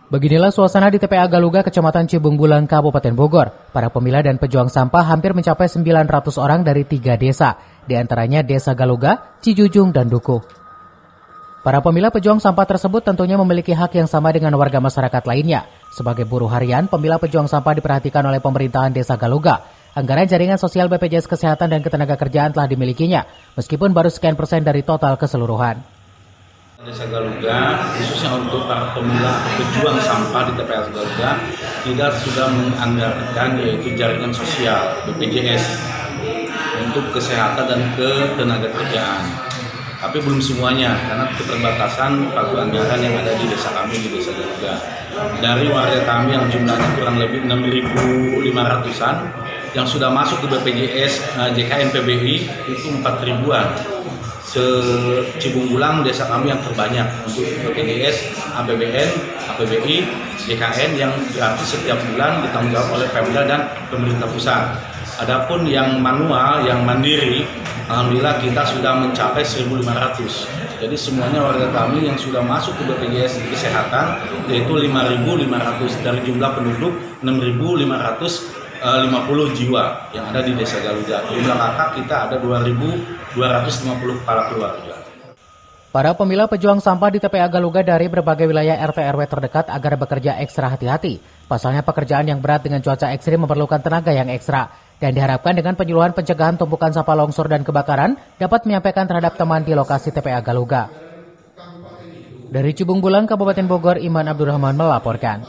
Beginilah suasana di TPA Galuga, Kecamatan Cibung Bulang, Kabupaten Bogor. Para pemilah dan pejuang sampah hampir mencapai 900 orang dari 3 desa, di antaranya Desa Galuga, Cijujung, dan Dukuh. Para pemilah pejuang sampah tersebut tentunya memiliki hak yang sama dengan warga masyarakat lainnya. Sebagai buruh harian, pemilah pejuang sampah diperhatikan oleh pemerintahan Desa Galuga. Anggaran jaringan sosial BPJS Kesehatan dan Ketenagakerjaan telah dimilikinya, meskipun baru sekian persen dari total keseluruhan. Desa Galuga, khususnya untuk para pemilah atau pejuang sampah di TPA Galuga, tidak sudah menganggarkan yaitu jaringan sosial BPJS untuk kesehatan dan ketenagakerjaan. Tapi belum semuanya karena keterbatasan pagu anggaran yang ada di desa kami di Desa Galuga. Dari warga kami yang jumlahnya kurang lebih 6.500-an yang sudah masuk ke BPJS JKN PBI itu 4.000-an. Cibung Bulang desa kami yang terbanyak untuk BPJS, APBN, APBI, JKN yang gratis setiap bulan ditanggung jawab oleh Pemda dan pemerintah pusat. Adapun yang manual, yang mandiri, alhamdulillah kita sudah mencapai 1.500. Jadi semuanya warga kami yang sudah masuk ke BPJS Kesehatan yaitu 5.500 dari jumlah penduduk 6.550 jiwa yang ada di Desa Galuga. Jumlah kakak kita ada 2.250 kepala keluarga. Para pemilah pejuang sampah di TPA Galuga dari berbagai wilayah RT/RW terdekat agar bekerja ekstra hati-hati. Pasalnya pekerjaan yang berat dengan cuaca ekstrim memerlukan tenaga yang ekstra. Dan diharapkan dengan penyuluhan pencegahan tumpukan sampah longsor dan kebakaran dapat menyampaikan terhadap teman di lokasi TPA Galuga. Dari Cibung Bulang, Kabupaten Bogor, Iman Abdurrahman melaporkan.